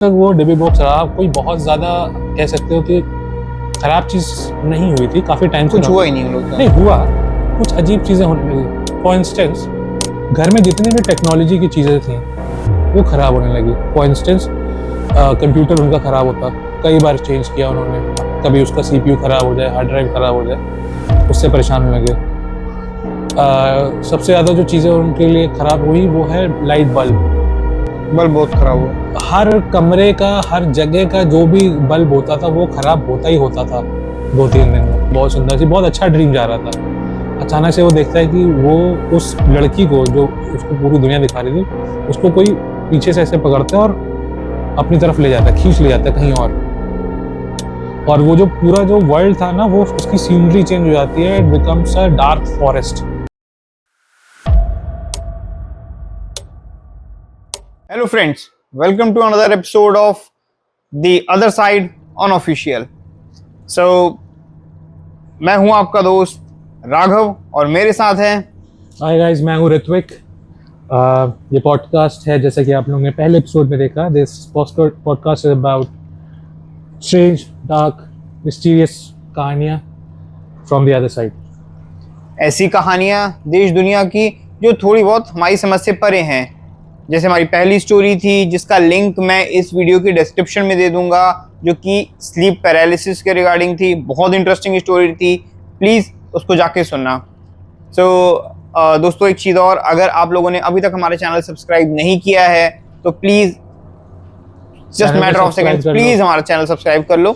तक वो डिबी बॉक्स रहा, कोई बहुत ज़्यादा कह सकते हो कि ख़राब चीज़ नहीं हुई थी। काफ़ी टाइम कुछ हुआ ही नहीं, लोग नहीं हुआ, कुछ अजीब चीज़ें होने लगी। फॉर इंस्टेंस घर में जितनी भी टेक्नोलॉजी की चीज़ें थी वो ख़राब होने लगी। फॉर इंस्टेंस कंप्यूटर उनका ख़राब होता, कई बार चेंज किया उन्होंने। कभी उसका CPU ख़राब हो जाए, हार्ड ड्राइव ख़राब हो जाए, उससे परेशान होने लगे। सबसे ज़्यादा जो चीज़ें उनके लिए ख़राब हुई वो है लाइट बल्ब बहुत खराब हुआ। हर कमरे का, हर जगह का जो भी बल्ब होता था वो खराब होता ही होता था 2-3 दिन में। बहुत सुंदर सी, बहुत अच्छा ड्रीम जा रहा था। अचानक से वो देखता है कि वो उस लड़की को जो उसको पूरी दुनिया दिखा रही थी, उसको कोई पीछे से ऐसे पकड़ता है और अपनी तरफ ले जाता है, खींच ले जाता है कहीं और वो जो पूरा जो वर्ल्ड था ना, वो उसकी सीनरी चेंज हो जाती है। It becomes a dark forest. Hello friends, welcome to another episode of the other side unofficial. So मैं हूं आपका दोस्त राघव और मेरे साथ हैं। हाय गाइस, मैं हूँ ऋत्विक। ये पॉडकास्ट है, जैसे कि आप लोगों ने पहले एपिसोड में देखा, this podcast is about strange, dark, mysterious कहानियाँ फ्रॉम द अदर साइड। ऐसी कहानियां देश दुनिया की जो थोड़ी बहुत हमारी समझ से परे हैं। जैसे हमारी पहली स्टोरी थी जिसका लिंक मैं इस वीडियो की डिस्क्रिप्शन में दे दूंगा, जो कि स्लीप पैरालिसिस के रिगार्डिंग थी। बहुत इंटरेस्टिंग स्टोरी थी, प्लीज़ उसको जाके सुनना। दोस्तों, एक चीज़ और, अगर आप लोगों ने अभी तक हमारे चैनल सब्सक्राइब नहीं किया है तो please, just matter of seconds, please हमारा चैनल सब्सक्राइब कर लो।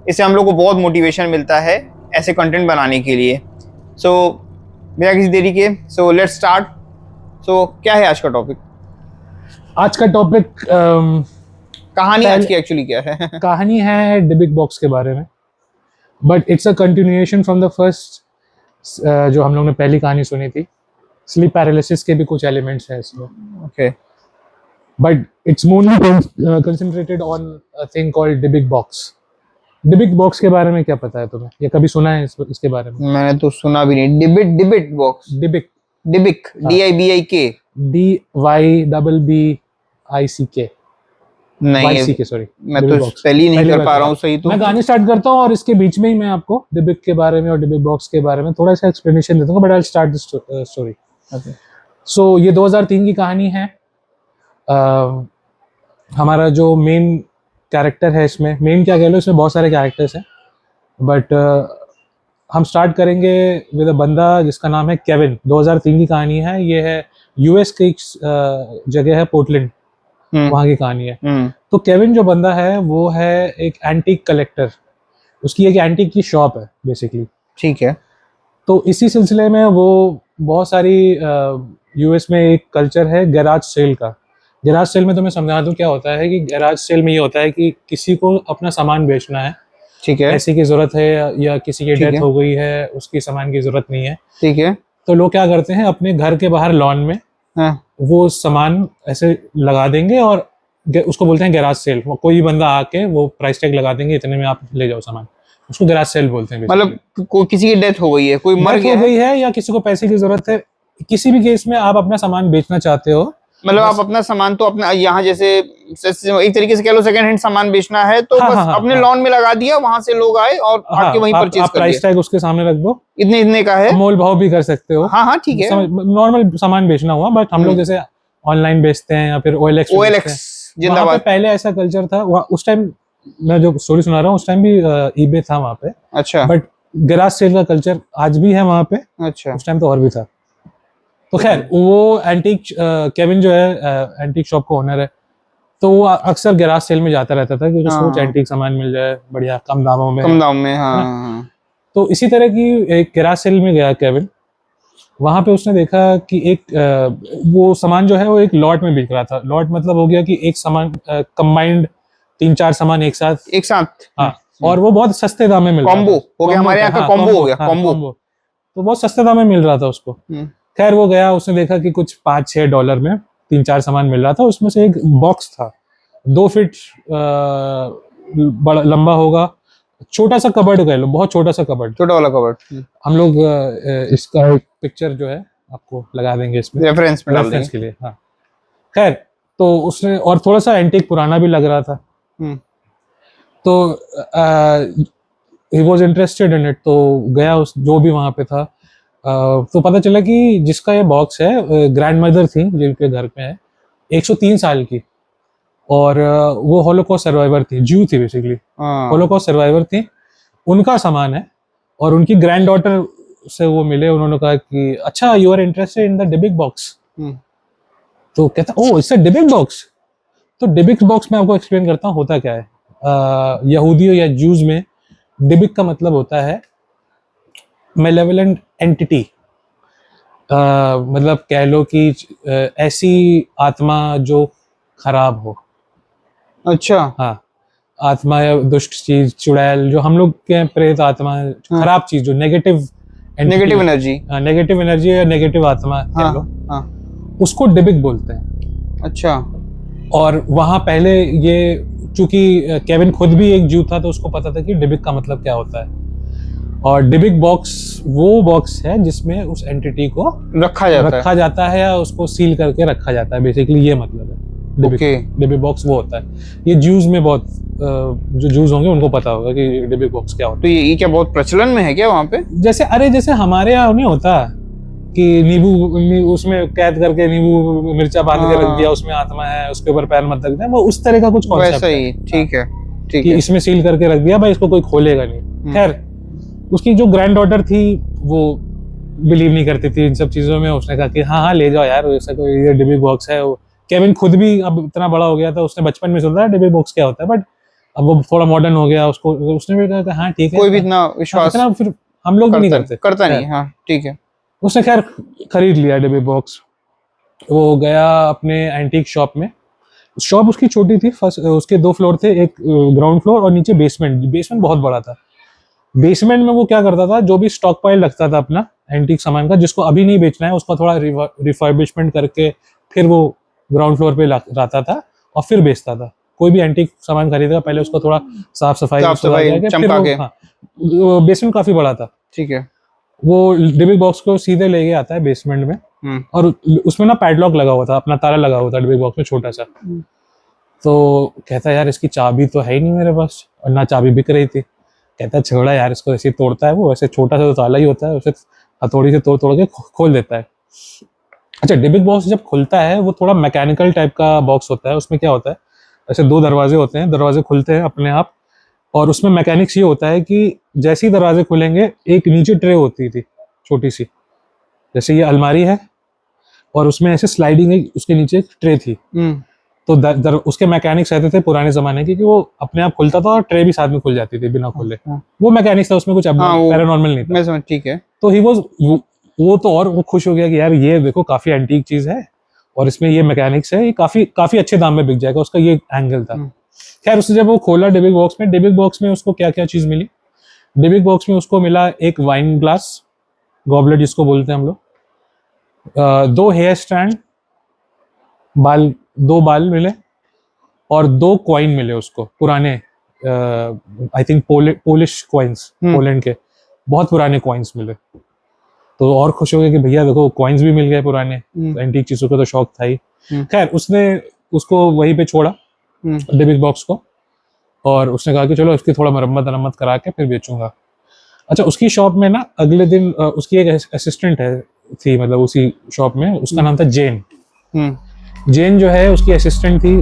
इससे हम लोग को बहुत मोटिवेशन मिलता है ऐसे कंटेंट बनाने के लिए। बिना किसी देरी के लेट्स स्टार्ट। क्या है आज का टॉपिक? आज का टॉपिक कहानी आज की एक्चुअली क्या है? कहानी है डिबिक बॉक्स के बारे में, but it's a continuation from the first. जो हम लोग ने पहली कहानी सुनी थी, स्लीप पैरालिसिस के भी कुछ एलिमेंट्स हैं इसमें। Okay, but it's morally concentrated on a thing called dybbuk box. Dybbuk box के बारे में क्या पता है तुम्हें, या कभी सुना है इसके बारे में? मैंने तो सुना भी नहीं। डिबिट बॉक्स, डिबिक, डिबिक, DIBIK, DYBBICK, नहीं YCK, सॉरी। मैं तो स्पेल ही नहीं कर पा रहा हूँ सही। तो मैं कहानी स्टार्ट करता हूँ और इसके बीच में ही मैं आपको डिबिक के बारे में और डिबिक बॉक्स के बारे में थोड़ा सा एक्सप्लेनेशन दे दूंगा, but I will start this story. So ये 2003 की कहानी है। हमारा जो मेन कैरेक्टर है, इसमें मेन क्या कह लो, इसमें बहुत सारे कैरेक्टर्स हैं, बट हम स्टार्ट करेंगे विद अ बंदा जिसका नाम है केविन। 2003 की कहानी है। ये है US की जगह है, पोर्टलैंड, वहाँ की कहानी है। तो केविन जो बंदा है वो है एक एंटीक कलेक्टर। उसकी एक एंटीक की शॉप है बेसिकली। ठीक है। तो इसी सिलसिले में वो बहुत सारी US में एक कल्चर है गैराज सेल का। गैराज सेल में तो मैं समझा दूं क्या होता है कि गैराज सेल में ये होता है कि किसी को अपना सामान बेचना है, ठीक है, पैसे की जरूरत है या किसी की डेथ हो गई है, उसकी सामान की जरूरत नहीं है, ठीक है, तो लोग क्या करते हैं, अपने घर के बाहर लॉन में वो सामान ऐसे लगा देंगे और उसको बोलते हैं गैराज सेल। कोई भी बंदा आके वो प्राइस टैग लगा देंगे, इतने में आप ले जाओ सामान, उसको गैराज सेल बोलते हैं। मतलब किसी की डेथ हो गई है, कोई मर गया है या किसी को पैसे की जरूरत है, किसी भी केस में आप अपना सामान बेचना चाहते हो, मतलब आप अपना सामान तो अपना यहाँ जैसे एक तरीके से कह लो सेकंड हैंड सामान बेचना है तो बस अपने लॉन में लगा दिया, वहां से लोग आए और आके वहीं परचेज कर प्राइस टैग उसके सामने रख दो, इतने का है, मोल भाव भी कर सकते हो। हाँ, ठीक है, नॉर्मल सामान बेचना हुआ। बट हम लोग जैसे ऑनलाइन बेचते हैं या फिर OLX जिंदाबाद। पहले ऐसा कल्चर था उस टाइम, मैं जो स्टोरी सुना रहा हूँ उस टाइम भी eBay था वहाँ पे। अच्छा। बट गैराज सेल का कल्चर आज भी है वहाँ पे। अच्छा। उस टाइम तो और भी था। तो खैर, वो एंटीक केविन जो है एंटीक शॉप का ओनर है, तो वो अक्सर गैराज सेल में जाता रहता था क्योंकि उसको कुछ एंटीक सामान मिल जाए बढ़िया कम दामों में। हाँ। तो इसी तरह की एक गैराज सेल में गया केविन। वहां पे उसने देखा कि एक वो सामान जो है वो एक लॉट में बिक रहा था। लॉट मतलब हो गया कि एक सामान कंबाइंड 3-4 सामान एक साथ। हाँ, और वो बहुत सस्ते दाम में मिल रहा था। कॉम्बो हो गया, हमारे यहाँ का कॉम्बो हो गया। कॉम्बो तो बहुत सस्ते दाम में मिल रहा था उसको। खैर, वो गया, उसने देखा कि कुछ $5-6 में 3-4 सामान मिल रहा था। उसमें से एक बॉक्स था 2 फीट बड़ा लंबा होगा, छोटा सा कबर्ड कह लो, बहुत छोटा सा कबर्ड, छोटा वाला कबर्ड। हम लोग इसका एक पिक्चर जो है आपको लगा देंगे इसमें रेफरेंस के लिए। हाँ, खैर, तो उसने, और थोड़ा सा एंटीक पुराना भी लग रहा था। तो he was interested in it, तो गया उस जो भी वहाँ पे था। तो पता चला कि जिसका ये बॉक्स है, ग्रैंड मदर थी जिनके घर पे है, 103 साल की, और वो हॉलोकॉस्ट सर्वाइवर थी, ज्यू थी बेसिकली, हॉलोकॉस्ट सर्वाइवर थी, उनका सामान है। और उनकी ग्रैंड डॉटर से वो मिले, उन्होंने कहा कि अच्छा you are interested in the dybbuk box. तो कहता ओ इट्स अ डिबिक बॉक्स। तो डिबिक बॉक्स में आपको एक्सप्लेन करता हूँ होता क्या है। यहूदियों या जूज में डिबिक का मतलब होता है मेलेवलेंट एंटिटी, मतलब कह लो कि ऐसी आत्मा जो खराब हो। अच्छा। हाँ, आत्मा या दुष्ट चीज, चुड़ैल, जो हम लोग के प्रेत आत्मा, खराब चीज, जो नेगेटिव एनर्जी, नेगेटिव एनर्जी या नेगेटिव आत्मा कह लो, उसको डिबिक बोलते हैं। अच्छा। और वहां पहले ये, चूंकि केविन खुद भी एक जू था, तो उसको पता था कि डिबिक का मतलब क्या होता है। और डिबिक बॉक्स वो बॉक्स है जिसमें उस एंटिटी को रखा जाता है या उसको सील करके रखा जाता है, बेसिकली ये मतलब है डिबिक बॉक्स वो होता है। ये जूज में बहुत, जो जूज होंगे उनको पता होगा कि डिबिक बॉक्स क्या होता है। तो ये क्या बहुत प्रचलन में है क्या वहाँ पे? जैसे हमारे यहाँ नहीं होता कि नींबू उसमें कैद करके नींबू मिर्चा बांध के रख दिया, उसमें आत्मा है, उसके ऊपर पैर मत रख दे, वो उस तरह का कुछ कॉन्सेप्ट है। ठीक है, ठीक है, है। इसमें सील करके रख दिया भाई, इसको कोई खोलेगा नहीं। खैर, उसकी जो ग्रैंड डॉटर थी वो बिलीव नहीं करती थी इन सब चीजों में। उसने कहा कि हाँ हाँ ले जाओ यार, ऐसा कोई ये डिबिक बॉक्स है। केविन खुद भी अब इतना बड़ा हो गया था, उसने बचपन में सुना था डिबिक बॉक्स क्या होता है, बट अब वो थोड़ा मॉडर्न हो गया, उसने भी कहा हाँ ठीक है। कोई भी इतना विश्वास इतना फिर हम लोग भी नहीं करता नहीं। हाँ ठीक है। उसने खैर खरीद लिया डिबिक बॉक्स। वो गया अपने एंटीक शॉप में। शॉप उसकी छोटी थी, फर्स्ट उसके 2 फ्लोर थे, एक ग्राउंड फ्लोर और नीचे बेसमेंट बहुत बड़ा था। बेसमेंट में वो क्या करता था, जो भी स्टॉक पाइल रखता था अपना एंटीक सामान का, जिसको अभी नहीं बेचना है, उसका थोड़ा रिफर्बिशमेंट करके फिर वो ग्राउंड फ्लोर पे लाता था और फिर बेचता था। कोई भी एंटीक सामान खरीदेगा पहले उसको थोड़ा साफ सफाई चमका के। हाँ, बेसमेंट काफी बड़ा था। ठीक है। वो डिबिक बॉक्स को सीधे लेके आता है बेसमेंट में, और उसमें ना पैडलॉक लगा हुआ था, अपना ताला लगा हुआ था डिबिक बॉक्स में, छोटा सा। तो कहता है यार इसकी चाबी तो है ही नहीं मेरे पास, और ना चाबी बिक रही थी। कहता है छोड़ा यार, इसको ऐसे तोड़ता है, वो ऐसे छोटा सा तो ताला ही होता है, उसे हथौड़ी से तोड़ तोड़ के खोल देता है। अच्छा, डिबिक बॉक्स जब खुलता है वो थोड़ा मैकेनिकल टाइप का बॉक्स होता है। उसमें क्या होता है, ऐसे 2 दरवाजे होते हैं, दरवाजे खुलते हैं अपने आप, और उसमें मैकेनिक्स ये होता है कि जैसे ही दरवाजे खुलेंगे, एक नीचे ट्रे होती थी छोटी सी, जैसे ये अलमारी है और उसमें ऐसे स्लाइडिंग उसके नीचे एक ट्रे थी। तो उसके मैकेनिक्स रहते थे पुराने जमाने की कि वो अपने आप खुलता था और ट्रे भी साथ में खुल जाती थी बिना खोले। वो मैकेनिक्स था, उसमें कुछ पैरानॉर्मल नहीं था। मैं समझ, ठीक है। तो ही वो तो और वो खुश हो गया कि यार ये देखो काफी एंटीक चीज है और इसमें ये मैकेनिक्स है, ये काफी अच्छे दाम में बिक जाएगा, उसका ये एंगल था। खैर, उसने जब वो खोला डिबिक बॉक्स में उसको क्या क्या चीज मिली। डिबिक बॉक्स में उसको मिला एक वाइन ग्लास, गॉबलेट जिसको बोलते हैं हम लोग, 2 हेयर स्टैंड, 2 बाल मिले, और 2 कॉइन मिले उसको, पुराने, I think Polish coins, Poland के बहुत पुराने कॉइन्स मिले। तो और खुश हो गए कि भैया देखो कॉइन्स भी मिल गए पुराने, एंटीक चीजों का तो शौक था ही। खैर, उसने उसको वहीं पे छोड़ा डिबिक बॉक्स को, और उसने कहा कि चलो इसकी थोड़ा मरम्मत करा के फिर बेचूंगा। अच्छा, उसकी शॉप में ना अगले दिन उसकी एक असिस्टेंट थी, मतलब उसी शॉप में, उसका नाम था जेन। जेन जो है उसकी असिस्टेंट थी,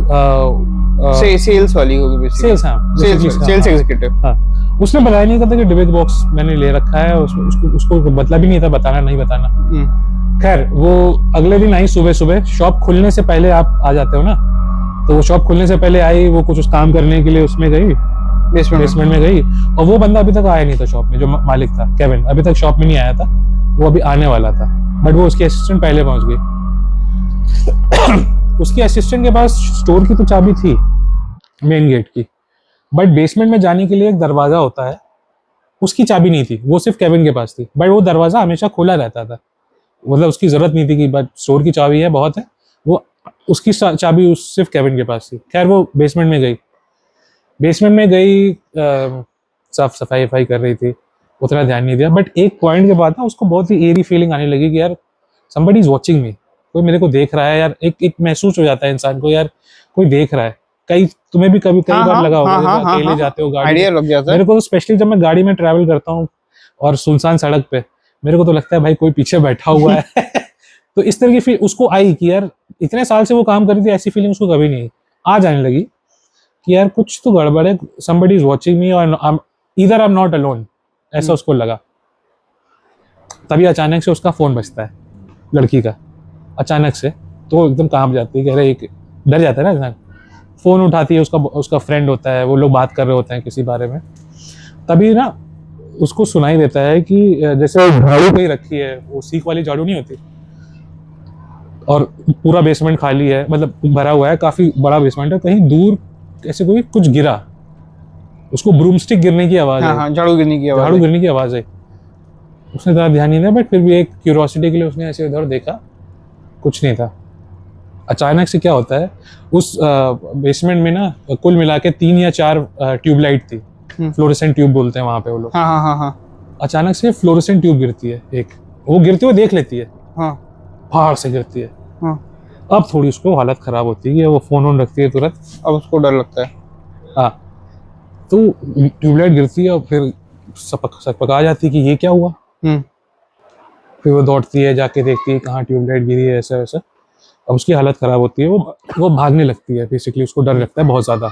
सेल्स वाली होगी बेसिकली। Sales executive. हाँ, उसने बताया नहीं था कि डिबिक बॉक्स मैंने ले रखा है, उसको मतलब ही नहीं था बताना नहीं बताना। खैर, वो अगले दिन आई सुबह शॉप खुलने से पहले, आप आ जाते हो ना, तो वो शॉप खुलने से पहले आई, वो कुछ काम करने के लिए उसमें गई, बेसमेंट में गई, और वो बंदा अभी तक आया नहीं था शॉप में, जो मालिक था केविन, अभी तक शॉप में नहीं आया था, वो अभी आने वाला था, बट वो उसकी असिस्टेंट पहले पहुंच गई। उसकी असिस्टेंट के पास स्टोर की तो चाबी थी, मेन गेट की, बट बेसमेंट में जाने के लिए एक दरवाजा होता है, उसकी चाबी नहीं थी, वो सिर्फ केविन के पास थी, बट वो दरवाजा हमेशा खुला रहता था, मतलब उसकी जरूरत नहीं थी कि बट स्टोर की चाबी है बहुत है, वो उसकी चाबी सिर्फ केविन के पास थी। खैर, वो बेसमेंट में गई, साफ सफाई कर रही थी, उतना ध्यान नहीं दिया, बट एक पॉइंट के बाद ना उसको बहुत ही एरी फीलिंग आने लगी कि यार somebody is watching me, कोई मेरे को देख रहा है यार। एक महसूस हो जाता है इंसान को, यार कोई देख रहा है। कई तुम्हें भी कभी कई हाँ, बार हाँ, लगा होगा हाँ, जब हाँ, अकेले हाँ, जाते हो गाड़ी आइडिया में। लग जाता है। मेरे को तो स्पेशली जब मैं गाड़ी में ट्रैवल करता हूँ और सुनसान सड़क पे, मेरे को तो लगता है भाई कोई पीछे बैठा हुआ है। तो इस तरह की फील उसको आई कि यार इतने साल से वो काम कर रही थी, ऐसी फीलिंग उसको कभी नहीं आई। आज आने लगी कि यार कुछ तो गड़बड़ है, somebody is watching me और either I'm not alone, ऐसा उसको लगा। तभी अचानक से उसका फोन बजता है लड़की का, अचानक से। तो एकदम कांप जाती है कि अरे, एक डर जाता है ना इंसान। फोन उठाती है, उसका फ्रेंड होता है, वो लोग बात कर रहे होते हैं किसी बारे में। तभी ना उसको सुनाई देता है कि जैसे झाड़ू कहीं रखी है, वो सीख वाली झाड़ू नहीं होती, और पूरा बेसमेंट खाली है, मतलब भरा हुआ है, काफी बड़ा बेसमेंट है, कहीं दूर ऐसे कोई कुछ गिरा, उसको ब्रूमस्टिक गिरने की आवाज हाँ आई, हाँ, झाड़ू गिरने की आवाज झाड़ू आई। गिरने की आवाज आई। उसने ज़्यादा ध्यान नहीं दिया, बट फिर भी एक क्यूरियोसिटी के लिए उसने ऐसे उधर देखा, कुछ नहीं था। अचानक से क्या होता है, उस बेसमेंट में ना कुल मिला के 3 या 4 ट्यूबलाइट थी, फ्लोरेसेंट ट्यूब बोलते हैं वहां पे वो लोग। हाँ हाँ हाँ हाँ अचानक से फ्लोरेसेंट ट्यूब गिरती है एक, वो गिरते हुए देख लेती है, हाँ बाहर से गिरती है। हाँ। अब थोड़ी उसको हालत खराब होती है कि वो फोन ऑन रखती है तुरंत। अब उसको डर लगता है। हाँ, तो ट्यूबलाइट गिरती है और फिर सकपका जाती है कि ये क्या हुआ। फिर वो दौड़ती है, जाके देखती है कहाँ ट्यूबलाइट गिरी है, ऐसा वैसा। अब उसकी हालत खराब होती है, वो भागने लगती है, बेसिकली उसको डर लगता है बहुत ज्यादा।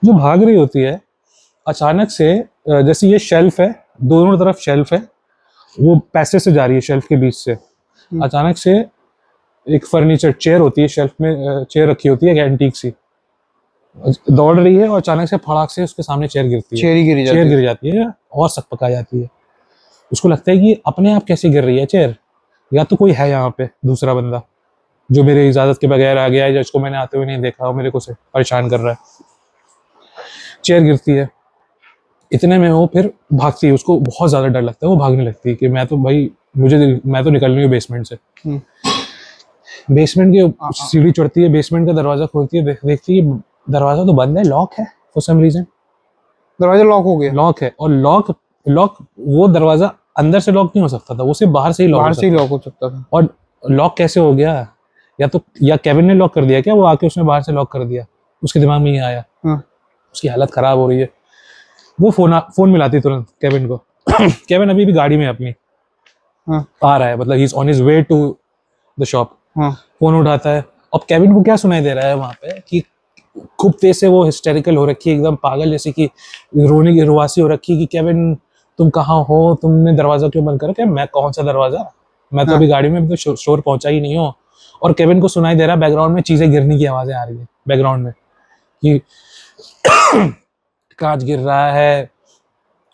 जो भाग रही होती है, अचानक से जैसे ये शेल्फ है, दोनों तरफ शेल्फ है, वो पैसेज से जा रही है शेल्फ के बीच से। अचानक से एक फर्नीचर चेयर होती है शेल्फ में, चेयर रखी होती है एंटीक सी, दौड़ रही है और अचानक से फड़ाक से उसके सामने चेयर गिरती है, चेयर गिर जाती है और सकपका जाती है। उसको लगता है कि अपने आप कैसे गिर रही है चेयर, या तो कोई है यहाँ पे दूसरा बंदा जो मेरे इजाजत के बगैर आ गया है, जिसको मैंने आते हुए नहीं देखा और मेरे को से परेशान कर रहा है। चेयर गिरती है, इतने में वो फिर भागती है, उसको बहुत ज्यादा डर लगता है, वो भागने लगती है कि मैं तो भाई मैं तो निकल रही हूँ बेसमेंट से। बेसमेंट की सीढ़ी चढ़ती है, बेसमेंट का दरवाजा खोलती है, देखती है दरवाजा तो बंद है, लॉक है फॉर सम रीजन। दरवाजा लॉक हो गया। लॉक है, और लॉक वो दरवाजा अंदर से लॉक नहीं हो सकता था, वो सिर्फ बाहर से ही लॉक हो सकता था। और लॉक कैसे हो गया, या केविन ने लॉक कर दिया क्या, वो आके उसने बाहर से लॉक कर दिया, उसके दिमाग में ये आया। उसकी हालत खराब हो रही है, वो फोन मिलाती तुरंत केविन को। केविन अभी भी गाड़ी में अपनी आ रहा है, मतलब he is on his way to the shop. Phone उठाता है, अब केविन को क्या सुनाई दे रहा है वहां पे कि खूब तेज से वो हिस्टेरिकल हो रखी है, एकदम पागल जैसे कि रोने की रुआसी हो रखी है कि केविन तुम कहाँ हो, तुमने दरवाजा क्यों बंद करा। क्या मैं, कौन सा दरवाजा, मैं तो अभी गाड़ी में, तो शोर पहुंचा ही नहीं हूँ। और केविन को सुनाई दे रहा है बैकग्राउंड में चीजें गिरने की आवाजें आ रही है बैकग्राउंड में, कि कांच गिर रहा है,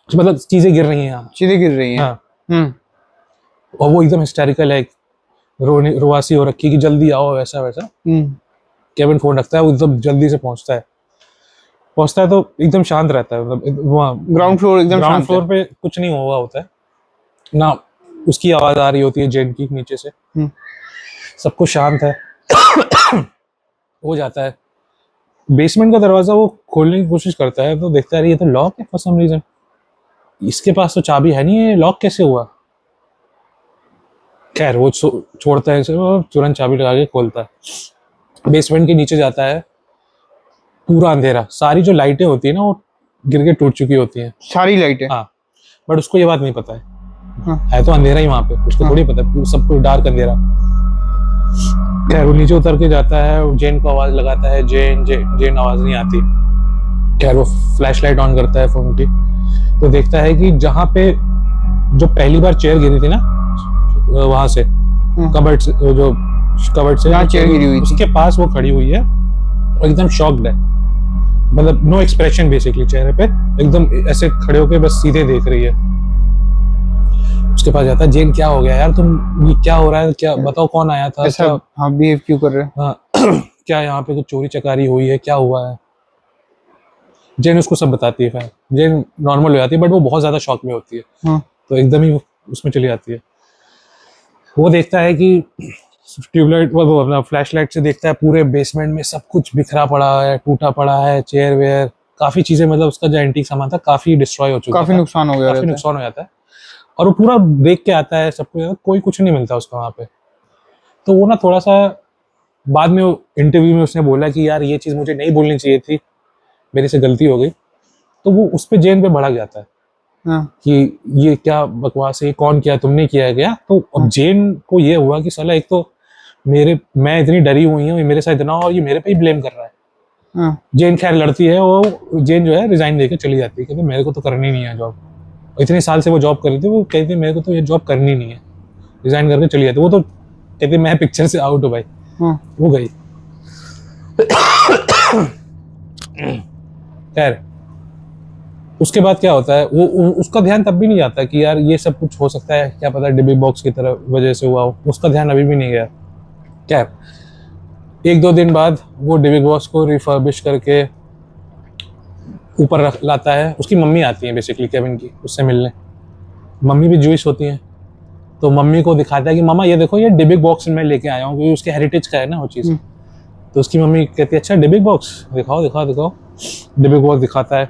मतलब चीजें गिर रही हैं यहाँ, चीजें गिर रही हैं। हाँ। और वो एकदम हिस्टेरिकल है, रोने रुआसी हो रखी कि जल्दी आओ, ऐसा वैसा। केविन फोन रखता है, वो एकदम जल्दी से पहुंचता है तो एकदम शांत रहता है, मतलब वहाँ ग्राउंड फ्लोर पे कुछ नहीं हुआ होता है ना, उसकी आवाज आ रही होती है जेन की नीचे से, सब कुछ शांत है। हो जाता है, बेसमेंट का दरवाजा वो खोलने की कोशिश करता है, तो देखता है ये तो लॉक है फॉर सम रीजन, इसके पास तो चाबी है नहीं, ये लॉक कैसे हुआ। खैर वो छोड़ता है इसे और तुरंत चाबी लगा के खोलता है। बेसमेंट के नीचे जाता है, पूरा अंधेरा, सारी जो लाइटें होती है ना वो गिर के टूट चुकी होती हैं, सारी लाइटें। हाँ, बट उसको ये बात नहीं पता है, है तो अंधेरा ही वहां पे, उसको थोड़ी पता है सब कुछ डार्क अंधेरा। खैर वो नीचे उतर के जाता है और जेन को आवाज लगाता है, जेन आवाज नहीं आती। खैर वो फ्लैशलाइट ऑन करता है फोन की, तो देखता है कि जहाँ पे जो पहली बार चेयर गिरी थी ना, वहां से कबर्ड से, जो कबर्ड से चेयर गिरी हुई, उसके पास वो खड़ी हुई है और एकदम शॉक्ड है, मतलब नो एक्सप्रेशन बेसिकली चेहरे पे, एकदम ऐसे खड़े होके बस सीधे देख रही है। उसके पास जाता है, जेन क्या हो गया यार, तुम ये क्या हो रहा है, क्या बताओ, कौन आया था, ऐसा हाँ बिहेव क्यों कर रहे हैं, हाँ क्या यहाँ पे कुछ चोरी चकारी हुई है, क्या हुआ है। जेन उसको सब बताती है, फिर जेन नॉर्मल हो जाती है, बट वो बहुत ज्यादा शॉक में होती है, तो एकदम ही उसमें चली जाती है। वो देखता है कि ट्यूबलाइट, वो अपना फ्लैशलाइट से देखता है पूरे बेसमेंट में सब कुछ बिखरा पड़ा है, टूटा पड़ा है, चेयर वेयर, काफी चीजें, मतलब उसका जो एंटीक सामान था काफी डिस्ट्रॉय हो चुका, काफी नुकसान हो जाता है। और वो पूरा देख के आता है सब कुछ, कोई कुछ नहीं मिलता उसका वहां पे। तो वो ना थोड़ा सा बाद में इंटरव्यू में उसने बोला कि यार ये चीज़ मुझे नहीं बोलनी चाहिए थी, मेरे से गलती हो गई, तो वो उस पे जैन पे भड़क जाता है कि ये क्या बकवास है, ये कौन किया, तुमने किया क्या। तो अब जैन को ये हुआ कि साला एक तो मैं इतनी डरी हुई हूँ, ये मेरे साथ इतना, और ये मेरे पे ही ब्लेम कर रहा है। जैन खैर लड़ती है, वो जैन जो है रिजाइन देके चली जाती है, कहते मेरे को तो करनी नहीं है जॉब। इतने साल से वो जॉब कर रही थी, वो कहती मेरे को तो ये जॉब करनी नहीं है, रिजाइन करके चली जाती। वो तो कहती मैं पिक्चर से आउट हूँ भाई। वो गई। खैर उसके बाद क्या होता है, वो उसका ध्यान तब भी नहीं जाता कि यार ये सब कुछ हो सकता है, क्या पता डिबी बॉक्स की तरह वजह से हुआ हो, उसका ध्यान अभी भी नहीं गया। क्या 1-2 दिन बाद वो डिबी बॉक्स को रिफर्बिश करके ऊपर रख लाता है। उसकी मम्मी आती है बेसिकली केविन की, उससे मिलने। मम्मी भी जूइश होती हैं, तो मम्मी को दिखाता है कि मामा ये देखो, ये डिबिक बॉक्स मैं लेके आया हूँ, क्योंकि उसके हेरिटेज का है ना वो चीज़। तो उसकी मम्मी कहती है अच्छा डिबिक बॉक्स दिखाओ दिखाओ दिखाओ। डिबिक बॉक्स दिखाता है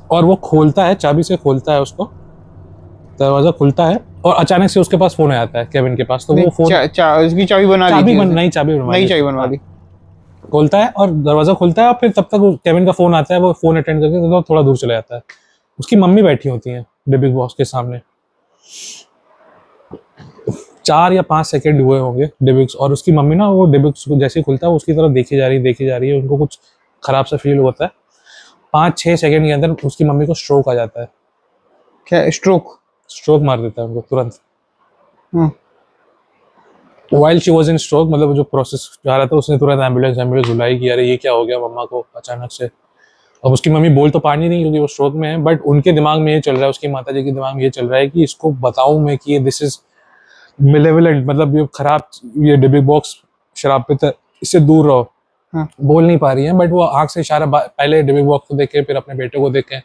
और वो खोलता है, चाबी से खोलता है, उसको दरवाजा खुलता है और अचानक से उसके पास फोन आ जाता है केविन के पास। तो वो फोन उसकी चाबी बनवा दी, खोलता है और दरवाजा खुलता है, और फिर तब तक केविन का फोन आता है, वो फोन अटेंड करके तो थोड़ा दूर चला जाता है। उसकी मम्मी बैठी होती है डिबिक बॉक्स के सामने। 4 या 5 सेकंड हुए होंगे डिबिक्स, और उसकी मम्मी ना वो डिबिक्स को जैसे ही खुलता है उसकी तरफ देखी जा रही है। उनको कुछ खराब सा फील होता है। 5-6 सेकंड के अंदर उसकी मम्मी को स्ट्रोक आ जाता है। क्या स्ट्रोक मार देता है उनको तुरंत। While she was in stroke, मतलब जो प्रोसेस जा रहा था, उसने तुरंत एम्बुलेंस बुलाई कि अरे ये क्या हो गया मम्मा को अचानक से। अब उसकी मम्मी बोल तो पानी नहीं क्योंकि वो स्ट्रोक में है, बट उनके दिमाग में ये चल रहा है, उसकी माताजी के दिमाग में ये चल रहा है कि इसको बताऊं मैं कि ये दिस इज मिलेवलेंट, मतलब ये खराब, ये डिबिक बॉक्स शराब पे इससे दूर रहो। बोल नहीं पा रही है, बट वो आंख से इशारा, पहले डिबिक बॉक्स को देखे फिर अपने बेटे को देखे,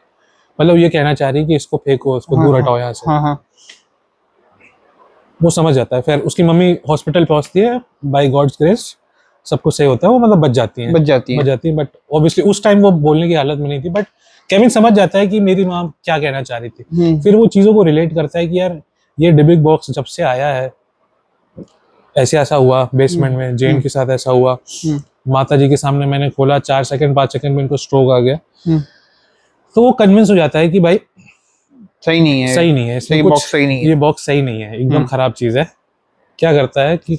मतलब ये कहना चाह रही है कि इसको फेंको, इसको दूर हटाओ यहाँ से। वो समझ जाता है। फिर उसकी मम्मी हॉस्पिटल पहुंचती है, बाय गॉड्स ग्रेस सब कुछ सही होता है, वो मतलब बच जाती है। बट ऑब्वियसली उस टाइम वो बोलने की हालत में नहीं थी, बट केविन समझ जाता है कि मेरी माँ क्या कहना चाह रही थी। फिर वो चीजों को रिलेट करता है कि यार ये डिबिक बॉक्स जब से आया है ऐसे ऐसा हुआ, बेसमेंट में जेन के साथ ऐसा हुआ, माताजी के सामने मैंने खोला, 4 सेकंड 5 सेकंड में इनको स्ट्रोक आ गया। तो वो कन्विंस हो जाता है कि भाई सही नहीं है, ये बॉक्स सही नहीं है, एकदम खराब चीज है। क्या करता है कि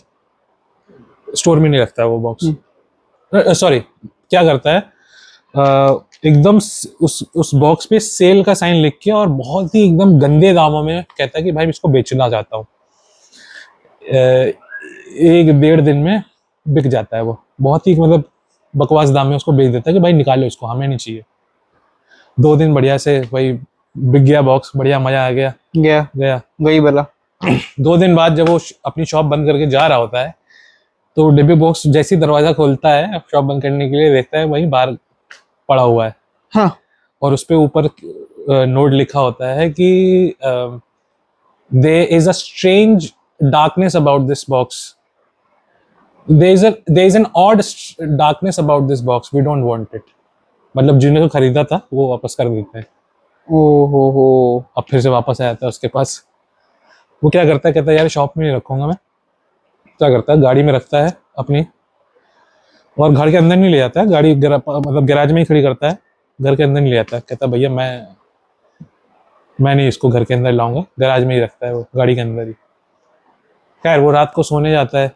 स्टोर में नहीं रखता है वो बॉक्स, सॉरी क्या करता है, एकदम उस बॉक्स पे सेल का साइन लिख के और बहुत ही एकदम गंदे दामों में कहता है कि भाई इसको बेचना चाहता हूँ। 1-1.5 दिन में बिक जाता है वो, बहुत ही मतलब बकवास दाम में उसको बेच देता है कि भाई निकालो इसको, हमें नहीं चाहिए। 2 दिन बढ़िया से भाई बिक गया बॉक्स, बढ़िया मजा आ गई भला। 2 दिन बाद जब वो अपनी शॉप बंद करके जा रहा होता है, तो डिब्बी बॉक्स जैसे ही दरवाजा खोलता है शॉप बंद करने के लिए, देखता है वहीं बाहर पड़ा हुआ है। और उस पे ऊपर नोट लिखा होता है कि there is a strange darkness about this box, there is an odd darkness about this box, we don't want it. मतलब जिन्हें तो खरीदा था वो वापस कर देते हैं। ओहो। अब फिर से वापस आया था उसके पास। वो क्या करता है, कहता है यार शॉप में नहीं रखूंगा मैं। क्या करता है, गाड़ी में रखता है अपनी, और घर के अंदर नहीं ले जाता है, गाड़ी मतलब गैराज में ही खड़ी करता है, घर के अंदर नहीं ले जाता है। कहता है भैया मैं नहीं इसको घर के अंदर लाऊंगा, गैराज में ही रखता है वो, गाड़ी के अंदर ही। खैर वो रात को सोने जाता है।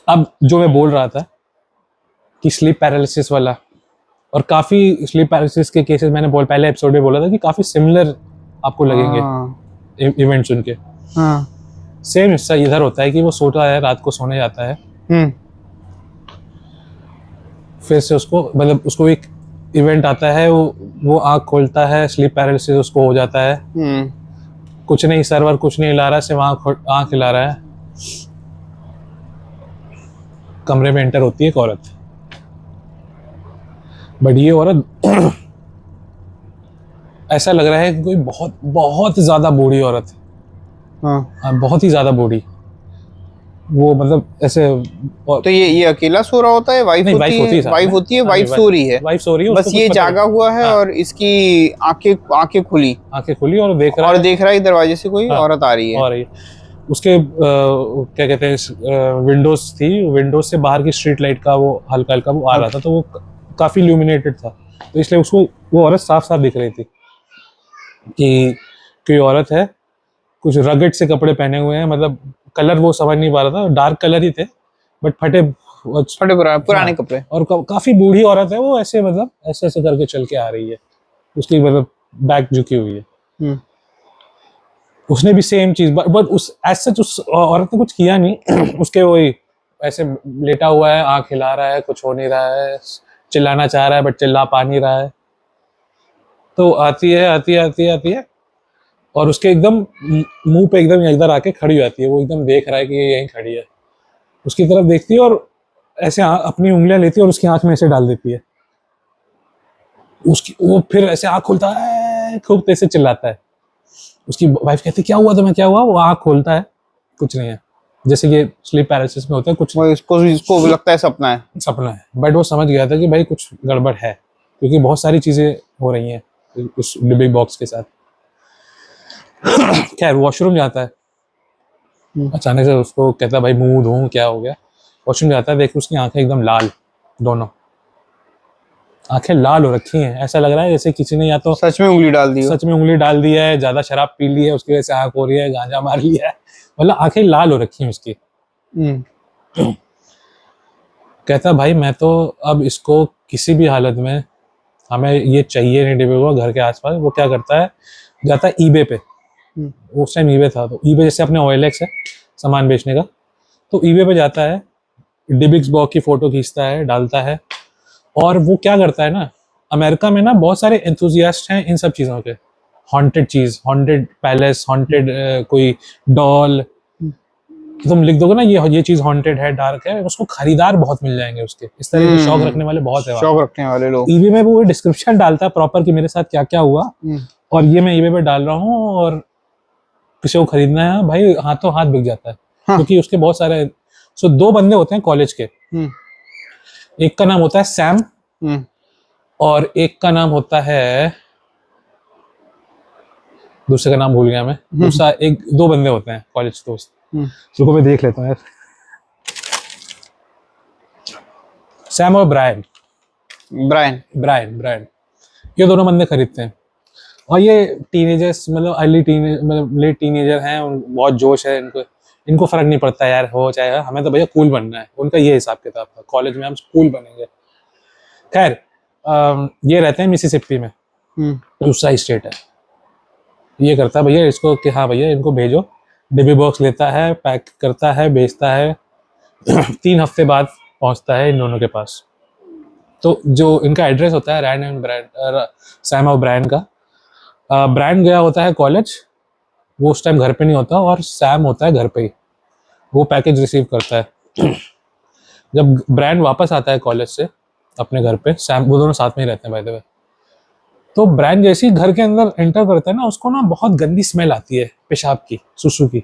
अब जो मैं बोल रहा था कि स्लीप पैरालिसिस वाला, और काफी स्लीप पैरालिसिस के केसेस मैंने पहले एपिसोड में बोला था कि काफी सिमिलर आपको लगेंगे इवेंट सुन के। सेम हिस्सा इधर होता है कि वो सोता है, रात को सोने जाता है, फिर से उसको मतलब उसको एक इवेंट आता है, वो आँख खोलता है, स्लीप पैरालिसिस उसको हो जाता है। कुछ नहीं, सर्वर कुछ नहीं हिला रहा, सिर्फ आँख हिला रहा है। कमरे में एंटर होती है एक औरत, बट ये औरत ऐसा लग रहा है कि कोई बहुत बहुत ज्यादा बूढ़ी औरत है। बहुत ही ज्यादा बूढ़ी। वो मतलब ऐसे तो ये अकेला सो रहा होता है, वाइफ होती है, वाइफ सो रही है, बस ये जागा हुआ है। और इसकी आंखें खुली और देख रहा है दरवाजे से कोई औरत आ रही है। उसके क्या कहते हैं विंडोज थी, विंडोज से बाहर की स्ट्रीट लाइट का वो हल्का हल्का वो आ रहा था, तो वो काफी इल्यूमिनेटेड था, तो इसलिए उसको वो औरत साफ साफ दिख रही थी कि कोई औरत है, कुछ रगड़ से कपड़े पहने हुए हैं, मतलब कलर वो समझ नहीं पा रहा था, डार्क कलर ही थे बट फटे पुराने कपड़े, और काफी बूढ़ी औरत है वो, ऐसे मतलब ऐसे ऐसे करके चल के आ रही है, उसकी मतलब बैक झुकी हुई है। उसने भी सेम चीज, बट उस एज सच उस औरत ने कुछ किया नहीं उसके वही ऐसे लेटा हुआ है, आंख हिला रहा है, कुछ हो नहीं रहा है, चिल्लाना चाह रहा है बट चिल्ला पा नहीं रहा है। तो आती है आती है आती है आती है और उसके एकदम मुंह पे एकदम इधर आके खड़ी हो जाती है, वो एकदम देख रहा है कि ये यहीं खड़ी है, उसकी तरफ देखती है और ऐसे अपनी उंगलियां लेती है और उसकी आंख में ऐसे डाल देती है, उसकी वो फिर ऐसे आंख खोलता है, खूब तेज से चिल्लाता है। उसकी वाइफ कहती है क्या हुआ तुम्हें, क्या हुआ? वो आंख खोलता है, कुछ नहीं है, जैसे कि स्लीप पैरालिसिस में होता है कुछ, इसको लगता है सपना है, सपना है, बट वो समझ गया था कि भाई कुछ गड़बड़ है, क्योंकि बहुत सारी चीजें हो रही हैं उस डिब्बी बॉक्स के साथ। खैर वॉशरूम जाता है, अचानक से उसको कहता है भाई मुंह धोऊं, क्या हो गया? वॉशरूम जाता है, देख उसकी आंखें एकदम लाल, दोनों आंखें लाल हो रखी हैं, ऐसा लग रहा है जैसे किसी ने या तो सच में उंगली डाल दी, सच में उंगली डाल दी है, ज्यादा शराब पी ली है उसकी वजह से आंख हो रही है, गांजा मार लिया है, मतलब आंखें लाल हो रखी हैं उसकी। कहता भाई मैं तो अब इसको किसी भी हालत में, हमें ये चाहिए नहीं डिब्बे को घर के आसपास। वो क्या करता है, जाता है ईबे पे, उस टाइम ईबे था, तो ईबे जैसे अपने OLX है सामान बेचने का, तो ईबे पे जाता है, डिबिक्स बॉक्स की फोटो खींचता है, डालता है, और वो क्या करता है ना, अमेरिका में ना बहुत सारे एंथुजियास्ट हैं इन सब चीज़ों के, हॉन्टेड चीज़, हॉन्टेड पैलेस, हॉन्टेड कोई डॉल, तुम लिख दोगे ना ये चीज़ हॉन्टेड है, डार्क है, उसको खरीदार बहुत मिल जाएंगे उसके, इस तरह के शौक रखने वाले बहुत है, शौक रखने वाले लोग। ईबे में वो डिस्क्रिप्शन डालता है प्रॉपर कि मेरे साथ क्या क्या हुआ और ये मैं ईबे पे डाल रहा हूँ और किसी को खरीदना है, भाई हाथों हाथ बिक जाता है। क्योंकि उसके बहुत सारे, सो 2 बंदे होते हैं कॉलेज के, एक का नाम होता है सैम और एक का नाम होता है, दूसरे का नाम भूल गया मैं, दूसरा, एक 2 बंदे होते हैं कॉलेज दोस्त, रुको मैं देख लेता हूँ यार, सैम और ब्रायन, ब्रायन ये दोनों बंदे खरीदते हैं, और ये टीनेजर्स, मतलब अर्ली टीनेज, मतलब लेट टीनेजर हैं, बहुत जोश है इनको फर्क नहीं पड़ता यार, हो चाहे हमें तो भैया कूल बनना है, उनका ये हिसाब किताब था, कॉलेज में हम कूल बनेंगे। खैर ये रहते हैं मिसिसिपी में, दूसरा स्टेट है, ये करता है भैया इसको कि हाँ भैया इनको भेजो, डिब्बी बॉक्स लेता है, पैक करता है, बेचता है 3 हफ्ते बाद पहुंचता है इन दोनों के पास। तो जो इनका एड्रेस होता है रैन एंड ब्रायन, सैम और ब्रायन का, ब्रायन गया होता है कॉलेज, वो उस टाइम घर पे नहीं होता, और सैम होता है घर पे ही, वो पैकेज रिसीव करता है। जब ब्रायन वापस आता है कॉलेज से अपने घर पे, सैम, वो दोनों साथ में ही रहते हैं बाय द वे, तो ब्रायन जैसे ही घर के अंदर एंटर करता है ना, उसको ना बहुत गंदी स्मेल आती है पेशाब की, सुसु की,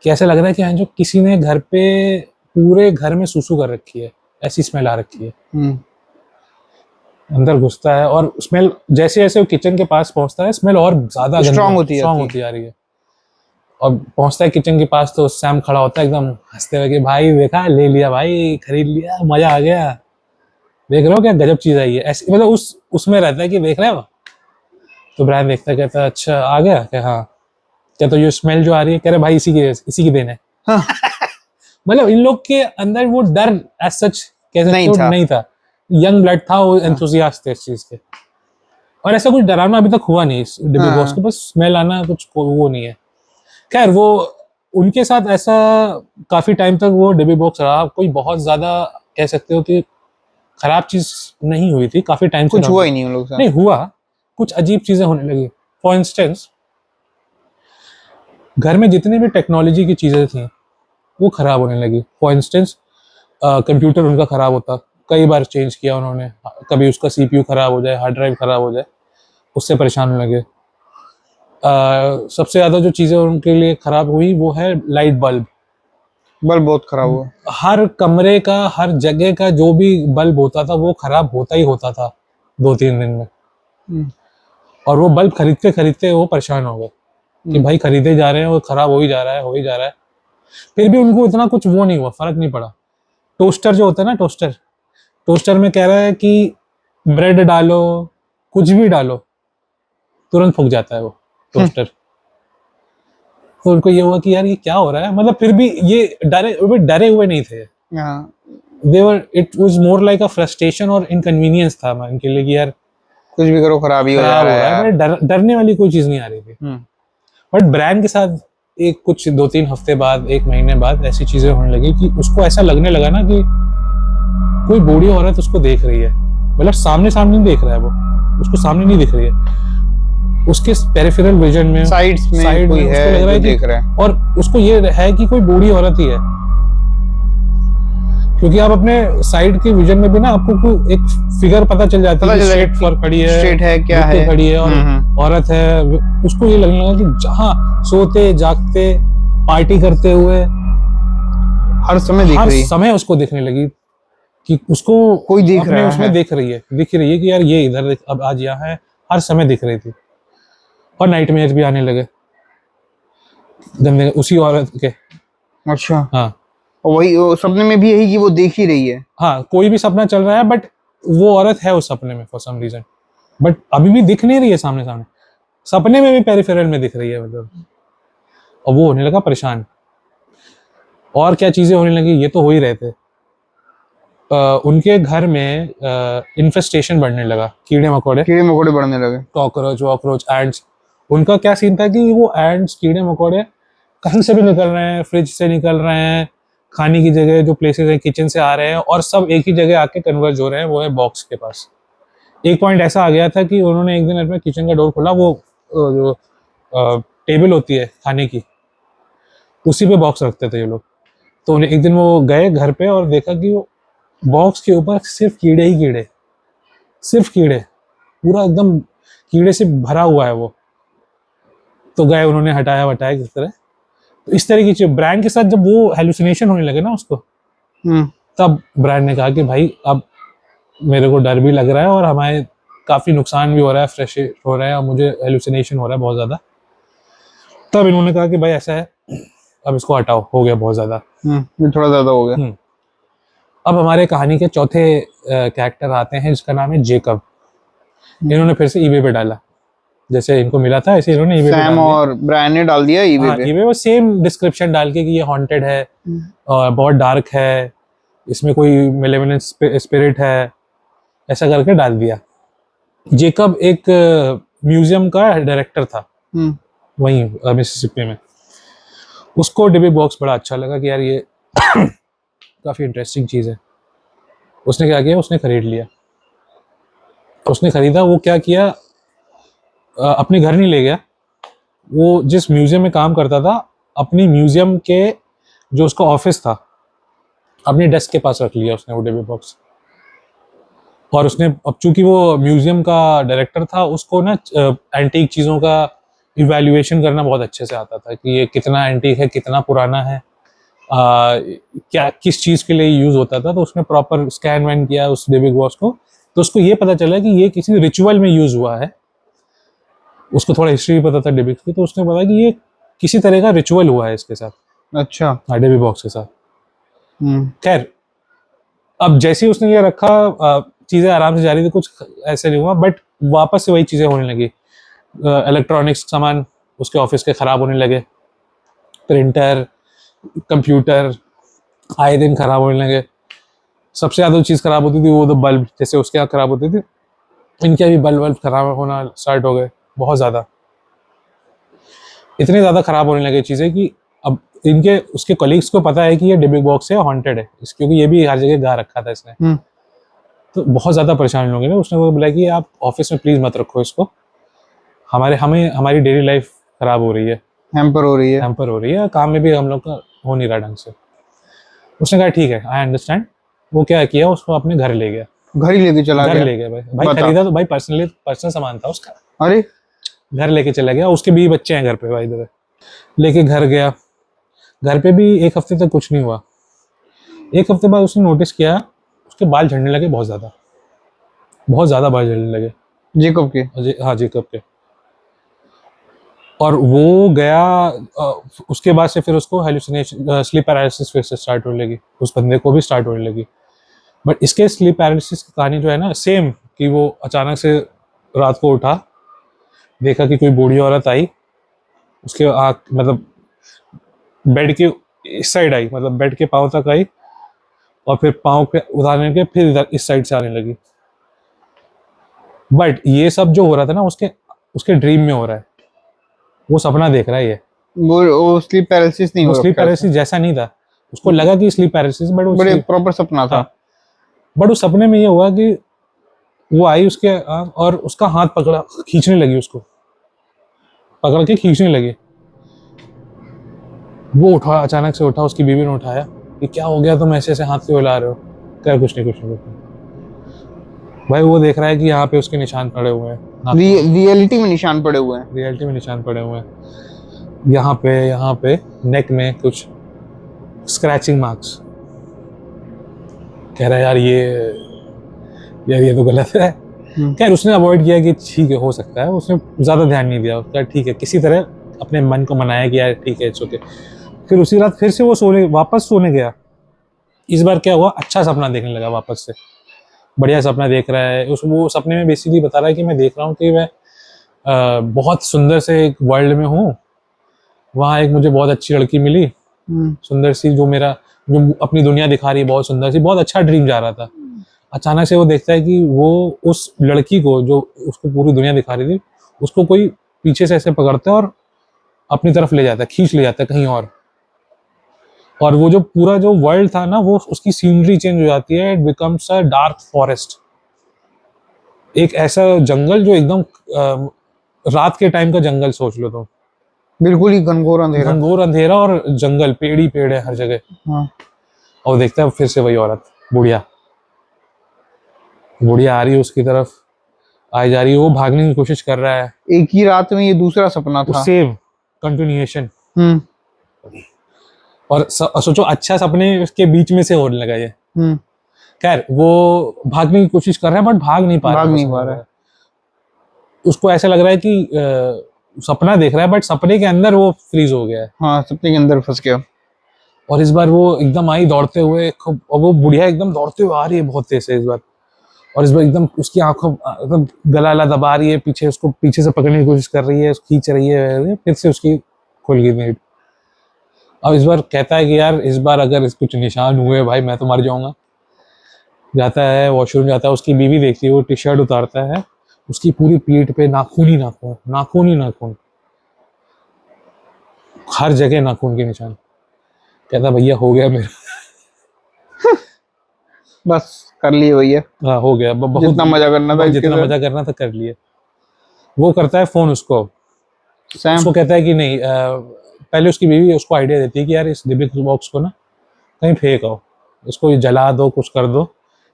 कि ऐसे लग रहा है कि हाँ जो किसी ने घर पे पूरे घर में सुसु कर रखी है, ऐसी स्मेल आ रखी है। अंदर घुसता है और स्मेल जैसे जैसे वो किचन के पास पहुंचता है, स्मेल और ज्यादा स्ट्रांग होती आ रही है, और पहुंचता है किचन के पास, तो सैम खड़ा होता है एकदम हंसते हुए कि भाई देखा, ले लिया भाई, खरीद लिया, मजा आ गया, देख रहे हो क्या गजब चीज आई है, ऐसे मतलब उसमें रहता है कि देख रहे हो। तो ब्रायन देखता है, कहता है अच्छा आ गया क्या? हाँ। क्या तो ये स्मेल जो आ रही है, कह रहे भाई इसी की देन है। हाँ। मतलब इन लोग के अंदर वो डर एज सच कह सकते हो नहीं था, यंग ब्लड था, वो एंथुसियास्ट थे इस चीज के, और ऐसा कुछ डराना अभी तक हुआ नहीं इस डिब्बी बॉक्स के, बस स्मेल आना कुछ वो नहीं है। खैर वो उनके साथ ऐसा काफी टाइम तक वो डिब्बी बॉक्स रहा, कोई बहुत ज्यादा कह सकते हो कि खराब चीज नहीं हुई थी, काफी टाइम कुछ हुआ ही नहीं उन लोग से, नहीं हुआ, कुछ अजीब चीजें होने लगी। फॉर इंस्टेंस घर में जितनी भी टेक्नोलॉजी की चीजें थी वो खराब होने लगी। फॉर इंस्टेंस कंप्यूटर उनका खराब होता, कई बार चेंज किया उन्होंने, कभी उसका CPU खराब हो जाए, हार्ड ड्राइव खराब हो जाए, उससे परेशान होने लगे। सबसे ज्यादा जो चीजें उनके लिए खराब हुई वो है लाइट बल्ब बहुत खराब हुआ, हर कमरे का, हर जगह का जो भी बल्ब होता था वो खराब होता ही होता था 2-3 दिन में, और वो बल्ब खरीदते खरीदते वो परेशान हो गए। कि भाई खरीदे जा रहे हैं और खराब हो ही जा रहा है, हो ही जा रहा है। फिर भी उनको इतना कुछ वो नहीं हुआ, फर्क नहीं पड़ा। टोस्टर जो होता है ना, टोस्टर में कह रहा है कि ब्रेड डालो, कुछ भी डालो, तुरंत फूक जाता है वो टोस्टर। तो उनको ये हुआ कि यार ये क्या हो रहा है, मतलब फिर भी ये डरे हुए नहीं थे। It was more like a frustration और इनकन्वीनियंस था इनके लिए कि यार कुछ भी करो खराब ही हो जा रहा है यार। डरने वाली कोई चीज नहीं आ रही थी। बट ब्रांड के साथ एक कुछ 2-3 हफ्ते बाद, 1 महीने बाद ऐसी चीजें होने लगी कि उसको ऐसा लगने लगा ना कि कोई बूढ़ी औरत उसको देख रही है, मतलब सामने नहीं देख रहा है वो, उसको सामने नहीं दिख रही है, उसके पेरिफेरल विजन में, साइड्स में कोई है उसको लग रहा है देख रहा है, और उसको ये है कि कोई बूढ़ी औरत ही है। क्योंकि आप अपने साइड के विजन में भी ना आपको एक फिगर पता चल जाती है, स्ट्रेट फॉर खड़ी है, स्ट्रेट है, क्या है, खड़ी है और औरत है। उसको ये लगने लगा कि जहां सोते जागते पार्टी करते हुए हर समय उसको दिखने लगी कि उसको कोई दिख रहा है, उसमें दिख रही है कि यार ये इधर अब आज यहाँ है, हर समय दिख रही थी। और नाइटमेयर भी आने लगे गंदे उसी औरत के। अच्छा, हाँ, और वही सपने में भी यही कि वो देख ही रही है। हाँ, कोई भी सपना चल रहा है बट वो औरत है उस सपने में फॉर सम रीजन, बट अभी भी दिख नहीं रही है सामने, सपने में भी पेरिफेरल में दिख रही है मतलब। और वो होने लगा परेशान। और क्या चीजें होने लगी, ये तो हो ही रहे थे। उनके घर में इन्फेस्टेशन बढ़ने लगा, कीड़े मकोड़े बढ़ने लगे, कॉकरोच वॉकरोच एंड्स। उनका क्या सीन था कि वो एंड्स कीड़े मकोड़े कहीं से भी निकल रहे हैं, फ्रिज से निकल रहे हैं, खाने की जगह जो प्लेसेस है किचन से आ रहे हैं, और सब एक ही जगह आके कन्वर्ज हो रहे हैं, वो है बॉक्स के पास। एक पॉइंट ऐसा आ गया था कि उन्होंने एक दिन अपने किचन का डोर खोला, वो जो टेबल होती है खाने की, उसी पे बॉक्स रखते थे ये लोग। तो एक दिन वो गए घर पे और देखा कि वो बॉक्स के ऊपर सिर्फ कीड़े ही कीड़े, सिर्फ कीड़े, पूरा एकदम कीड़े से भरा हुआ है वो। तो गए, उन्होंने हटाया वटाया किस तरह। तो इस तरह की चीज ब्रांड के साथ जब वो हेलुसिनेशन होने लगे ना उसको, तब ब्रांड ने कहा कि भाई अब मेरे को डर भी लग रहा है और हमारे काफी नुकसान भी हो रहा है, फ्रेश हो रहा है और मुझे हेलुसिनेशन हो रहा है बहुत ज्यादा। तब इन्होंने कहा कि भाई ऐसा है, अब इसको हटाओ, हो गया बहुत ज्यादा, ये थोड़ा ज्यादा हो गया। अब हमारे कहानी के चौथे कैरेक्टर आते हैं जिसका नाम है जेकब। इन्होंने फिर से ईबे पे डाला, जैसे इनको मिला था ऐसे इन्होंने ईबे पे डाल दिया। और ब्रांड ने डाल दिया ईबे पे। ईबे पे सेम डिस्क्रिप्शन डाल के कि ये हॉन्टेड है और बहुत डार्क है, इसमें कोई मेलेवलेंट स्पिरिट है, ऐसा करके डाल दिया। जेकब एक म्यूजियम का डायरेक्टर था वहीं मिसिसिपी में। उसको डिबी बॉक्स बड़ा अच्छा लगा कि यार ये काफी इंटरेस्टिंग चीज है। उसने क्या किया, उसने खरीद लिया। उसने खरीदा, वो क्या किया, अपने घर नहीं ले गया, वो जिस म्यूजियम में काम करता था अपनी म्यूजियम के जो उसका ऑफिस था अपने डेस्क के पास रख लिया उसने वो डिबी बॉक्स। और उसने अब चूंकि वो म्यूजियम का डायरेक्टर था, उसको ना एंटीक चीज़ों का इवैल्यूएशन करना बहुत अच्छे से आता था कि ये कितना एंटीक है, कितना पुराना है, क्या किस चीज़ के लिए यूज़ होता था। तो उसने प्रॉपर स्कैन वैन किया उस डिबी बॉक्स को, तो उसको ये पता चला कि ये किसी रिचुअल में यूज़ हुआ है। उसको थोड़ा हिस्ट्री भी पता था डिबी की, तो उसने पता कि ये किसी तरह का रिचुअल हुआ है इसके साथ। अच्छा, हाँ, डिबी बॉक्स के साथ। खैर, अब जैसे ही उसने ये रखा, चीज़ें आराम से जा रही थी, कुछ ऐसे नहीं हुआ, बट वापस से वही चीज़ें होने लगी। इलेक्ट्रॉनिक्स सामान उसके ऑफिस के ख़राब होने लगे, प्रिंटर, कंप्यूटर आए दिन ख़राब होने लगे। सबसे ज़्यादा चीज़ ख़राब होती थी वो तो बल्ब, जैसे उसके यहाँ ख़राब होती थी, इनके भी बल्ब ख़राब होना स्टार्ट हो गए बहुत ज़्यादा। इतने ज़्यादा ख़राब होने लगे चीज़ें कि अब इनके उसके कलीग्स को पता है कि ये डिबी बॉक्स है, हॉन्टेड है, क्योंकि ये भी हर जगह गा रखा था इसने। तो बहुत ज़्यादा परेशान लोग हैं। उसने वो बोला कि आप ऑफिस में प्लीज़ मत रखो इसको, हमारी डेली लाइफ ख़राब हो रही है, हैम्पर हो रही है, काम में भी हम लोग का हो नहीं रहा ढंग से। उसने कहा ठीक है, आई अंडरस्टैंड। वो क्या किया, उसको अपने घर ले गया, घर ही लेके चला गया। घर ले गया भाई खरीदा तो भाई पर्सनल सामान था उसका। अरे, घर लेके चला गया, उसके 20 बच्चे हैं घर पे भाई, इधर लेके घर गया। घर पे भी 1 हफ्ते तक कुछ नहीं हुआ। 1 हफ्ते बाद उसने नोटिस किया उसके बाल झड़ने लगे, बहुत ज़्यादा बाल झड़ने लगे जेकब के। हाँ, जेकब के। और वो गया उसके बाद से फिर उसको हेलुसिनेशन स्लीप पैरालिसिस फिर से स्टार्ट होने लगी, उस बंदे को भी स्टार्ट होने लगी। बट इसके स्लीप पैरालिसिस की कहानी जो है ना सेम, कि वो अचानक से रात को उठा, देखा कि कोई बूढ़ी औरत आई, उसके आँख मतलब बेड के इस साइड आई, मतलब बेड के पाँव तक आई, और फिर पाँव के उतारने के फिर इधर इस साइड से आने लगी। बट ये सब जो हो रहा था ना उसके उसके ड्रीम में हो रहा है, वो सपना देख रहा है ये। वो स्लीप पैरालिसिस नहीं वो हो स्लीप रखा पैरालिसिस जैसा नहीं था, उसको लगा कि स्लीप पैरालिसिस, बट वो बड़े प्रॉपर सपना था। बट उस सपने में ये हुआ कि वो आई उसके और उसका हाथ पकड़ा, खींचने लगी, उसको पकड़ के खींचने लगी। वो उठा, अचानक से उठा, उसकी बीवी ने उठाया कि क्या हो गया, तुम ऐसे ऐसे हाथ क्यों हिला रहे हो? कह कुछ नहीं कुछ नहीं कुछ नहीं। भाई वो देख रहा है कि यहाँ पे उसके निशान पड़े हुए हैं, रियलिटी में निशान पड़े हुए हैं। रियलिटी में निशान पड़े हुए हैं, यहाँ पे नेक में कुछ स्क्रैचिंग मार्क्स। कह रहा है यार ये तो गलत है। खैर उसने अवॉइड किया कि ठीक है हो सकता है, उसने ज़्यादा ध्यान नहीं दिया, उसका ठीक है, किसी तरह अपने मन को मनाया कि यार ठीक है इट्स ओके। फिर उसी रात फिर से वो वापस सोने गया। इस बार क्या हुआ, अच्छा सपना देखने लगा वापस से, बढ़िया सपना देख रहा है। वो सपने में बेसिकली बता रहा है कि मैं देख रहा हूँ कि मैं बहुत सुंदर से एक वर्ल्ड में हूँ, वहाँ एक मुझे बहुत अच्छी लड़की मिली, सुंदर सी, जो अपनी दुनिया दिखा रही है, बहुत सुंदर सी, बहुत अच्छा ड्रीम जा रहा था। अचानक से वो देखता है कि वो उस लड़की को जो उसको पूरी दुनिया दिखा रही थी, उसको कोई पीछे से ऐसे पकड़ता है और अपनी तरफ ले जाता है, खींच ले जाता है कहीं और वो जो पूरा जो वर्ल्ड था ना, वो उसकी सीनरी चेंज हो जाती है, it becomes a dark forest, एक ऐसा जंगल जो एकदम रात के टाइम का जंगल सोच लो तो, बिल्कुल ही घनघोर अंधेरा और जंगल, पेड़ ही पेड़ है हर जगह। हाँ। और देखता है फिर से वही औरत, बुढ़िया आ रही है उसकी तरफ, आई जा रही है, वो भागने की कोशिश कर रहा है। एक ही रात में ये दूसरा सपना था, सेम कंटिन्यूएशन। और सोचो अच्छा सपने उसके बीच में से होने लगा ये। खैर वो भागने की कोशिश कर रहा है बट भाग नहीं पा रहा है। उसको ऐसा लग रहा है कि सपना देख रहा है बट सपने के अंदर वो फ्रीज हो गया है। हाँ, सपने के अंदर फंस गया। और इस बार वो एकदम आई दौड़ते हुए, और वो बुढ़िया एकदम दौड़ते हुए आ रही है बहुत तेज से इस बार, और इस बार एकदम उसकी आंखों एकदम गला दबा रही है, पीछे उसको पीछे से पकड़ने की कोशिश कर रही है, खींच रही है, फिर से उसकी खुल गई नींद। अब इस बार कहता है कि यार इस बार अगर कुछ निशान हुए भाई मैं तो मर जाऊंगा। जाता है वॉशरूम, जाता है, उसकी बीवी देखती है, वो टी शर्ट उतारता है, उसकी पूरी पीठ पे नाखून ही नाखून, हर जगह नाखून के निशान। कहता भैया हो गया मेरा बस कर लिए भैया। हाँ हो गया, बहुत जितना मजा करना था, जितना मजा करना था कर लिए। वो करता है फोन उसको कहता है कि नहीं, पहले उसकी बीवी उसको आइडिया देती है कि यार इस डिब्बे बॉक्स को ना कहीं फेंक आओ, इसको जला दो, कुछ कर दो,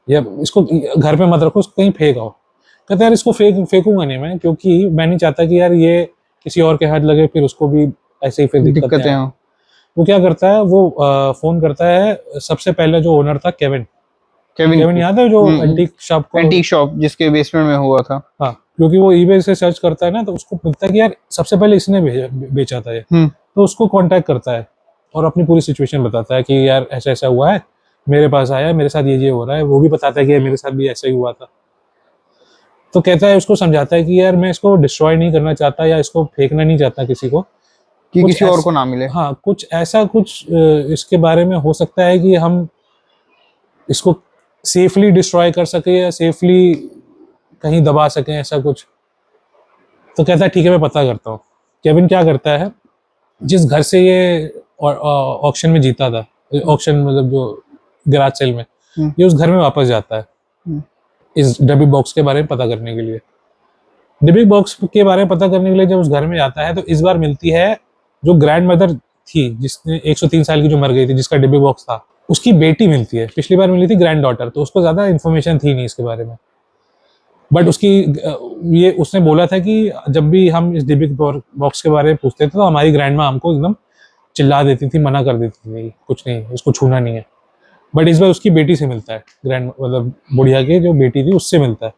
या इसको घर पे मत रखो, इसको कहीं फेंक आओ। कहता है यार इसको फेंकूंगा नहीं मैं, क्योंकि मैं नहीं चाहता कि यार ये किसी और के हाथ लगे, फिर उसको भी ऐसे ही फिर दिक्कतें हो। वो क्या करता है, वो फोन करता है, सबसे पहले जो ओनर था केविन याद है, जो एंटीक शॉप जिसके बेसमेंट में हुआ था। हाँ, क्योंकि वो ईबे से सर्च करता है ना, तो उसको मिलता है कि यार सबसे पहले इसने बेचा था ये। तो उसको कांटेक्ट करता है और अपनी पूरी सिचुएशन बताता है कि यार ऐसा ऐसा हुआ है, मेरे पास आया, मेरे साथ ये हो रहा है। वो भी बताता है कि मेरे साथ भी ऐसा ही हुआ था। तो कहता है, उसको समझाता है कि यार मैं इसको डिस्ट्रॉय नहीं करना चाहता या इसको फेंकना नहीं चाहता किसी को, कि किसी और को ना मिले। हाँ, कुछ ऐसा इसके बारे में हो सकता है कि हम इसको सेफली डिस्ट्रॉय कर सके या सेफली कहीं दबा सकें, ऐसा कुछ। तो कहता है ठीक है मैं पता करता हूँ। केविन क्या करता है, जिस घर से ये ऑक्शन में जीता था, ऑक्शन मतलब जो गैराज सेल में, ये उस घर में वापस जाता है इस डब्बी बॉक्स के बारे में पता करने के लिए। डब्बी बॉक्स के बारे में पता करने के लिए जब उस घर में जाता है, तो इस बार मिलती है जो ग्रैंड मदर थी, जिसने 103 साल की जो मर गई थी, जिसका डब्बी बॉक्स था, उसकी बेटी मिलती है। पिछली बार मिली थी ग्रैंड डॉटर, तो उसको ज्यादा इन्फॉर्मेशन थी नहीं इसके बारे में। बट उसने बोला था कि जब भी हम इस डिब्बी बॉक्स के बारे में पूछते थे तो हमारी ग्रैंड माँ हमको एकदम चिल्ला देती थी, मना कर देती थी, कुछ नहीं, इसको छूना नहीं है। बट इस बार उसकी बेटी से मिलता है, मतलब बुढ़िया की जो बेटी थी उससे मिलता है।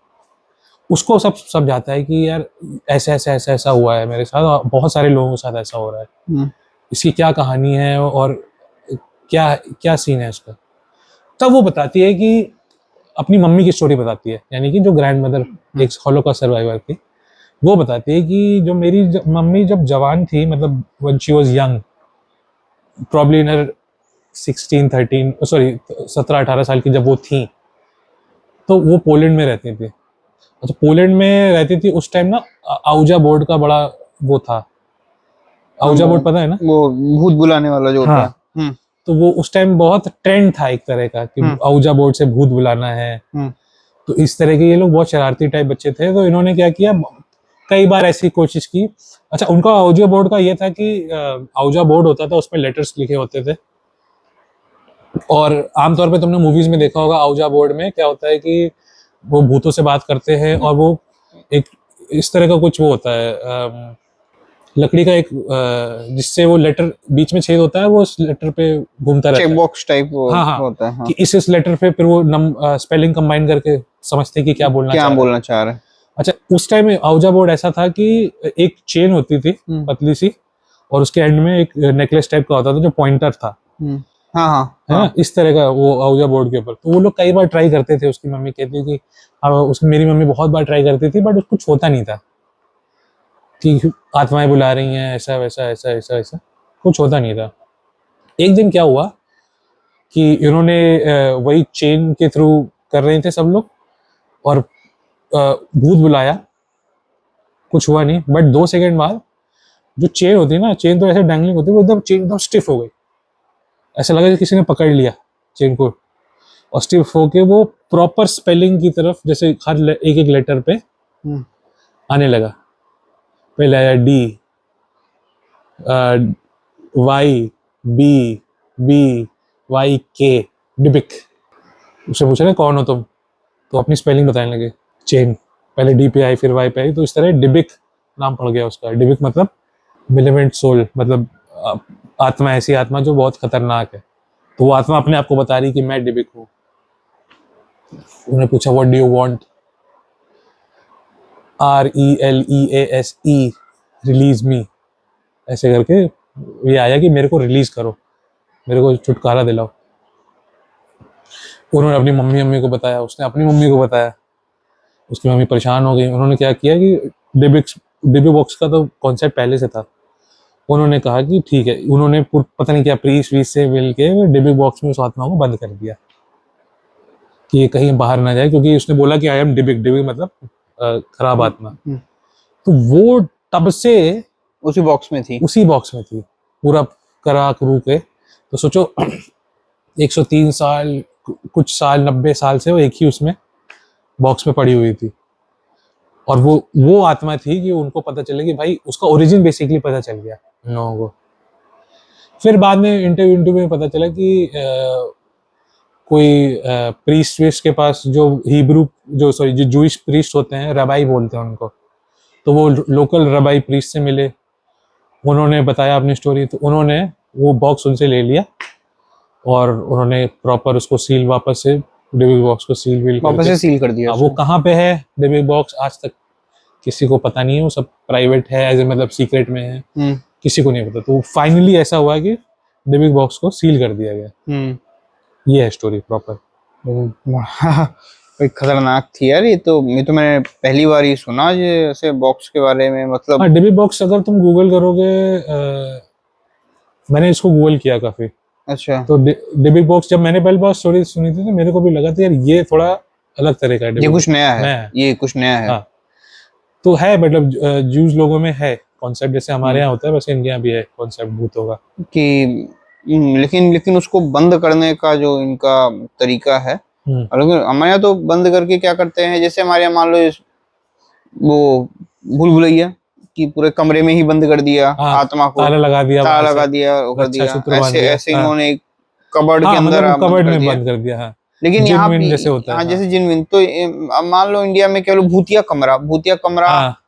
उसको सब समझाता है कि यार ऐसे ऐसे ऐसा ऐसा हुआ है मेरे साथ और बहुत सारे लोगों के साथ ऐसा हो रहा है, इसकी क्या कहानी है और क्या क्या सीन है इसका। तब वो बताती है कि अपनी मम्मी की स्टोरी बताती है, यानी कि जो ग्रैंड मदर एक हॉलोकॉस्ट सर्वाइवर थी, वो बताती है कि जो मेरी मम्मी जब जवान थी, मतलब when she was young, probably in her 17 18 साल की जब वो थी, तो वो पोलैंड में रहती थी। अच्छा, पोलैंड में रहती थी उस टाइम ना, आउजा बोर्ड का बड़ा वो था। आउजा बोर्ड पता है ना? वो भूत बुलाने वाला जो होता हाँ, है। तो वो उस टाइम बहुत ट्रेंड था एक तरह का कि आउजा बोर्ड से भूत बुलाना है। तो इस तरह के ये लोग बहुत शरारती टाइप बच्चे थे, तो इन्होंने क्या किया, कई बार ऐसी कोशिश की। अच्छा, उनका आउजा बोर्ड का ये था कि आउजा बोर्ड होता था, उसमें लेटर्स लिखे होते थे, और आमतौर पे तुमने मूवीज में देखा होगा आउजा बोर्ड में क्या होता है कि वो भूतों से बात करते हैं, और वो एक इस तरह का कुछ वो होता है, लकड़ी का एक जिससे वो लेटर बीच में छेद होता है, वो उस लेटर पे घूमता रहता है, चेक बॉक्स टाइप वो हाँ हाँ, होता है, हाँ। कि इस लेटर पे फिर वो स्पेलिंग कंबाइन करके समझते कि क्या बोलना चाह रहे हैं। अच्छा, उस टाइम में आउजा बोर्ड ऐसा था कि एक चेन होती थी पतली सी, और उसके एंड में एक नेकलेस टाइप का होता था जो पॉइंटर था, हाँ हाँ है ना, इस तरह का वो आउजा बोर्ड के ऊपर। तो वो लोग कई बार ट्राई करते थे, उसकी मम्मी कहती थी कि उसकी मेरी मम्मी बहुत बार ट्राई करती थी, बट कुछ होता नहीं था कि आत्माएं बुला रही हैं, ऐसा वैसा ऐसा ऐसा ऐसा कुछ होता नहीं था। एक दिन क्या हुआ कि इन्होंने वही चेन के थ्रू कर रहे थे सब लोग, और भूत बुलाया, कुछ हुआ नहीं, बट 2 सेकंड बाद जो चेन होती है ना, चेन तो ऐसे डैंगलिंग होती है, वो एकदम चेन एकदम स्टिफ हो गई, ऐसा लगा कि किसी ने पकड़ लिया चेन को, और स्टिफ होके वो प्रॉपर स्पेलिंग की तरफ, जैसे हर एक एक लेटर पे आने लगा। पहले आया D, Y, B, B, Y, K, डिबिक। उससे पूछा ना कौन हो तुम, तो अपनी स्पेलिंग बताने लगे, चेन पहले डी पे आई फिर वाई पे आई, तो इस तरह डिबिक नाम पड़ गया उसका। डिबिक मतलब मिलेवेंट सोल, मतलब आत्मा, ऐसी आत्मा जो बहुत खतरनाक है। तो वो आत्मा अपने आप को बता रही कि मैं डिबिक हूँ। उन्होंने पूछा what do you want, RELEASE, release मी, ऐसे करके ये आया कि मेरे को रिलीज करो, मेरे को छुटकारा दिलाओ। उन्होंने अपनी मम्मी को बताया, उसने अपनी मम्मी को बताया, उसकी मम्मी परेशान हो गई। उन्होंने क्या किया कि डिबी बॉक्स का तो कॉन्सेप्ट पहले से था, उन्होंने कहा कि ठीक है, उन्होंने पता नहीं क्या प्रीस वीस से मिल के डिबी बॉक्स में उस आत्मा को बंद कर दिया कि ये कहीं बाहर ना जाए, क्योंकि उसने बोला कि आई एम डिबिक, डिबिक मतलब खराब आत्मा। तो वो तब से उसी बॉक्स में थी पूरा करा करू के। तो सोचो 103 साल, कुछ साल, 90 साल से वो एक ही उसमें बॉक्स में पड़ी हुई थी, और वो आत्मा थी कि उनको पता चले कि भाई उसका ओरिजिन बेसिकली पता चल गया इन लोगों को। फिर बाद में इंटरव्यू में पता चला कि कोई प्रीस्ट के पास, जो हिब्रू जो जूइश प्रीस्ट होते हैं, रबाई बोलते हैं उनको, तो वो लोकल रबाई प्रीस्ट से मिले, उन्होंने बताया अपनी स्टोरी, तो उन्होंने वो बॉक्स उनसे ले लिया, और उन्होंने प्रॉपर उसको सील, वापस से डिबिक बॉक्स को सील कर दिया। वो कहाँ पे है डिबिक बॉक्स आज तक किसी को पता नहीं है, वो सब प्राइवेट है, एज ए मतलब सीक्रेट में है, किसी को नहीं पता। तो फाइनली ऐसा हुआ कि डिबिक बॉक्स को सील कर दिया गया। ये है स्टोरी प्रॉपर। कोई खतरनाक थी यार, ये तो मैंने पहली बार ही सुना ये ऐसे बॉक्स के बारे में, मतलब। हाँ, डिबिक बॉक्स अगर तुम गूगल करोगे, मैंने इसको गूगल किया काफी। अच्छा। तो डिबिक बॉक्स, जब मैंने पहली बार स्टोरी सुनी थी तो मेरे को भी लगा था यार ये थोड़ा अलग तरह का है, ये कुछ नया है, ये कुछ नया है। हाँ, तो है, मतलब जूस लोगों में है कॉन्सेप्ट, जैसे हमारे यहाँ होता है वैसे इनके यहाँ भी है कॉन्सेप्ट भूतों का कि लेकिन उसको बंद करने का जो इनका तरीका है, हमारे यहाँ तो बंद करके क्या करते हैं, जैसे हमारे यहाँ मान लो वो भूल भुलैया कि पूरे कमरे में ही बंद कर दिया, आत्मा को ताला लगा दिया, वो कर दिया, ऐसे इन्होंने कबर्ड के अंदर कबर्ड में बंद कर दिया। लेकिन यहाँ भी जैसे होता है, जैसे जिनविन, तो मान लो इंडिया में केवल भूतिया कमरा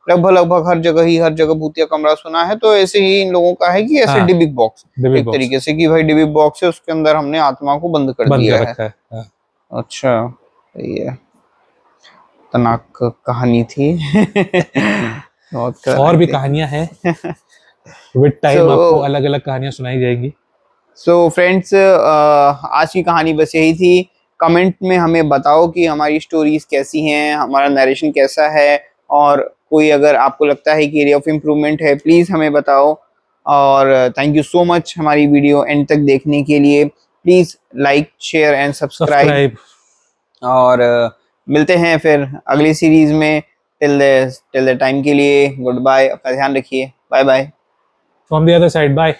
लगभग हर जगह भूतिया कमरा सुना है, तो ऐसे ही इन लोगों का है कि ऐसे डिबिक बॉक्स एक तरीके से कि भाई डिबिक बॉक्स है, उसके अंदर हमने आत्मा को बंद कर दिया है। अच्छा, सही है। खतरनाक कहानी थी। बहुत और भी कहानियां हैं, विद टाइम आपको अलग अलग कहानियां सुनाई जाएंगी। सो फ्रेंड्स, आज की कहानी बस यही थी। कमेंट में हमें बताओ कि हमारी स्टोरीज कैसी हैं, हमारा नरेशन कैसा है, और कोई अगर आपको लगता है कि एरिया ऑफ इम्प्रूवमेंट है, प्लीज़ हमें बताओ। और थैंक यू सो मच हमारी वीडियो एंड तक देखने के लिए। Please like, share and subscribe. और मिलते हैं फिर अगली सीरीज में। टिल द टाइम के लिए गुड बाय, अपना ध्यान रखिए, bye bye. From the other side, bye.